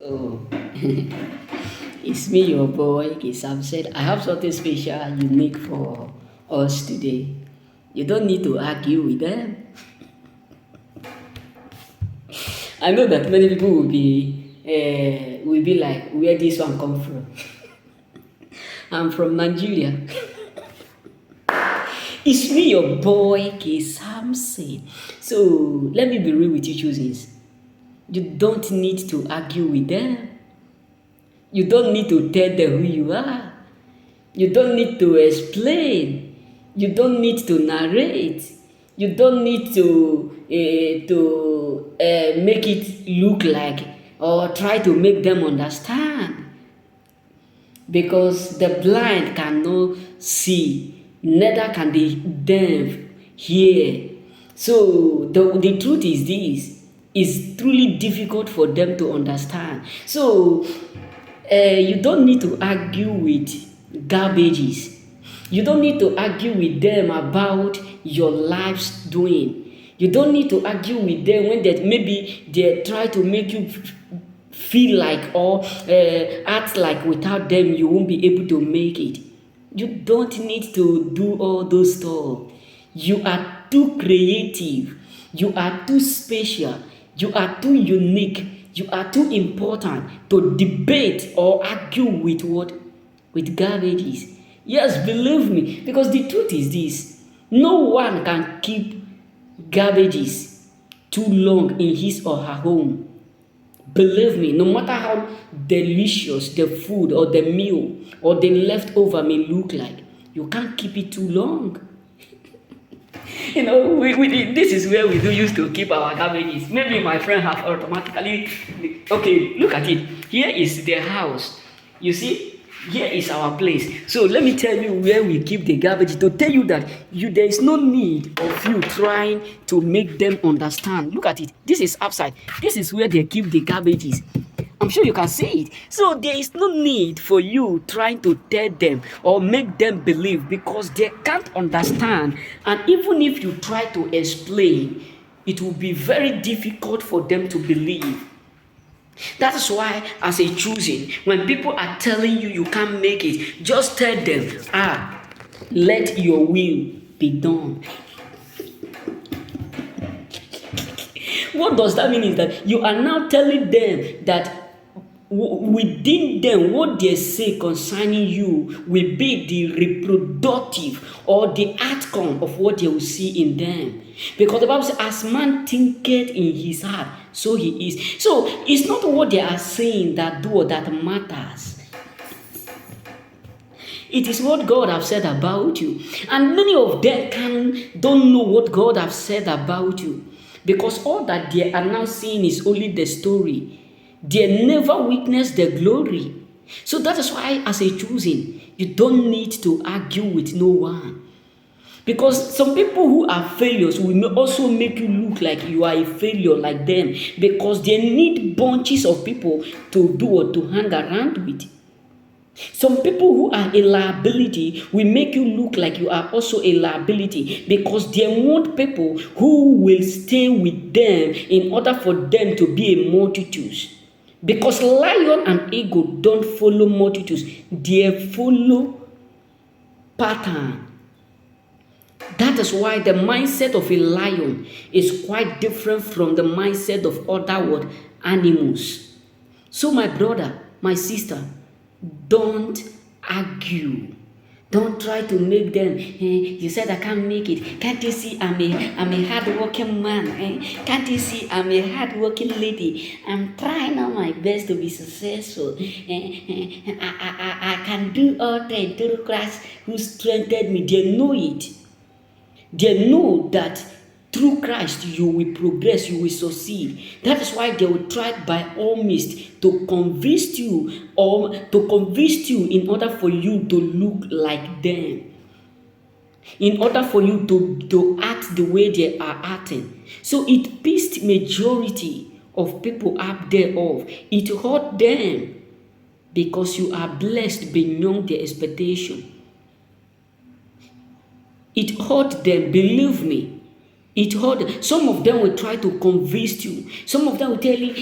Oh, it's me, your boy, Kisam said. I have something special, unique for us today. You don't need to argue with them. I know that many people will be like, where this one come from? I'm from Nigeria. It's me, your boy, Kisam said. So let me be real with you, choosers. You don't need to argue with them. You don't need to tell them who you are. You don't need to explain. You don't need to narrate. You don't need to make it look like or try to make them understand. Because the blind cannot see, neither can the deaf hear. So the truth is this: it's truly difficult for them to understand. So you don't need to argue with garbages. You don't need to argue with them about your life's doing. You don't need to argue with them when that maybe they try to make you feel like or act like without them you won't be able to make it. You don't need to do all those stuff. You are too creative. You are too special. You are too unique. You are too important to debate or argue with what? With garbages. Yes, believe me, because the truth is this: no one can keep garbages too long in his or her home. Believe me, no matter how delicious the food or the meal or the leftover may look like, you can't keep it too long. This is where we do used to keep our garbages. Maybe my friend have automatically, okay, look at it. Here is the house. You see, here is our place. So let me tell you where we keep the garbage to tell you that there is no need of you trying to make them understand. Look at it. This is outside. This is where they keep the garbages. I'm sure you can see it. So there is no need for you trying to tell them or make them believe because they can't understand. And even if you try to explain, it will be very difficult for them to believe. That is why, as a choosing, when people are telling you you can't make it, just tell them, let your will be done. What does that mean is that you are now telling them that within them, what they say concerning you will be the reproductive or the outcome of what they will see in them. Because the Bible says, as man thinketh in his heart, so he is. So it's not what they are saying that do or that matters. It is what God has said about you. And many of them don't know what God has said about you. Because all that they are now seeing is only the story. They never witness the glory. So that is why, as a choosing, you don't need to argue with no one. Because some people who are failures will also make you look like you are a failure like them. Because they need bunches of people to do or to hang around with. Some people who are a liability will make you look like you are also a liability because they want people who will stay with them in order for them to be a multitude. Because lion and eagle don't follow multitudes, they follow pattern. That is why the mindset of a lion is quite different from the mindset of other animals. So my brother, my sister, don't argue. Don't try to make them, you said I can't make it. Can't you see I'm a hard-working man? Can't you see I'm a hard-working lady? I'm trying all my best to be successful. I can do all things through Christ who strengthened me. They know it. They know that through Christ you will progress, you will succeed. That is why they will try by all means to convince you in order for you to look like them. In order for you to act the way they are acting. So it pissed majority of people up there off. It hurt them because you are blessed beyond their expectation. It hurt them, believe me. It hurt. Some of them will try to convince you. Some of them will tell you,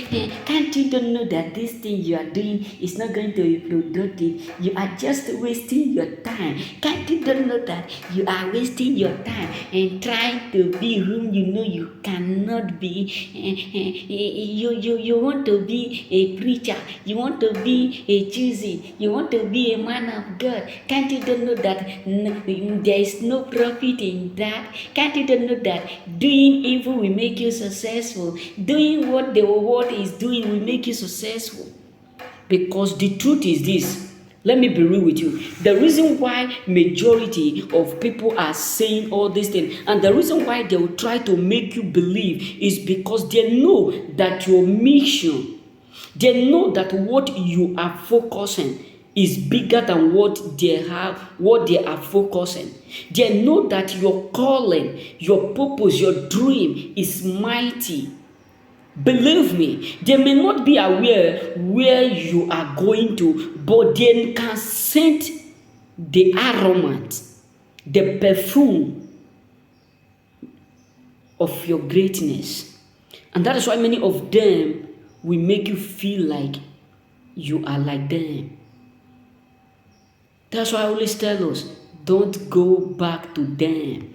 can't you don't know that this thing you are doing is not going to be productive? You are just wasting your time. Can't you don't know that you are wasting your time and trying to be whom you know you cannot be? You want to be a preacher. You want to be a choosy. You want to be a man of God. Can't you don't know that there is no profit in that? Can't you don't know that doing evil will make you successful? Doing what the world is doing will make you successful. Because the truth is this. Let me be real with you. The reason why majority of people are saying all these things, and the reason why they will try to make you believe, is because they know that your mission, they know that what you are focusing is bigger than what they are focusing. They know that your calling, your purpose, your dream is mighty. Believe me, they may not be aware where you are going to, but they can scent the aroma, the perfume of your greatness. And that is why many of them will make you feel like you are like them. That's why I always tell us, don't go back to them.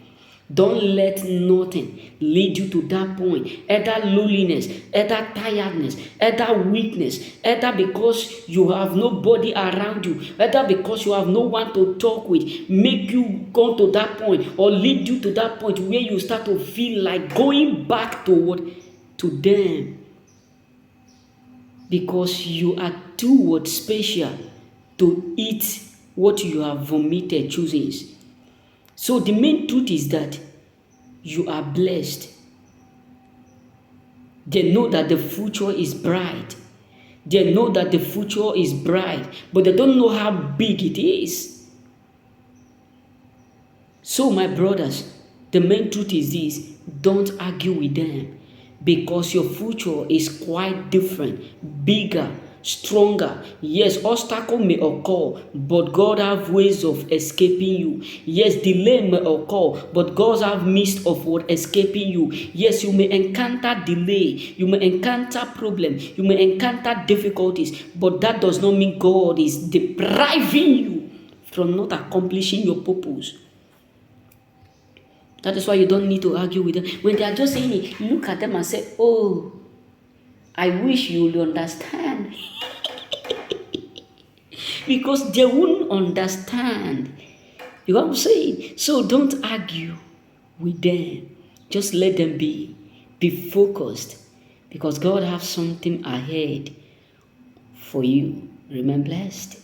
Don't let nothing lead you to that point. Either loneliness, either tiredness, either weakness, either because you have nobody around you, either because you have no one to talk with, make you go to that point or lead you to that point where you start to feel like going back to what? To them. Because you are too special to eat what you have vomited choosing. So the main truth is that you are blessed. They know that the future is bright. They know that the future is bright, but they don't know how big it is. So my brothers, the main truth is this: don't argue with them, because your future is quite different, bigger, stronger. Yes, obstacle may occur, but God have ways of escaping you. Yes, delay may occur, but God have means of what? Escaping you. Yes, you may encounter delay, you may encounter problem, you may encounter difficulties, but that does not mean God is depriving you from not accomplishing your purpose. That is why you don't need to argue with them. When they are just saying it, look at them and say, oh, I wish you would understand. Because they won't understand. You know what I'm saying? So don't argue with them. Just let them be. Be focused. Because God has something ahead for you. Remain blessed.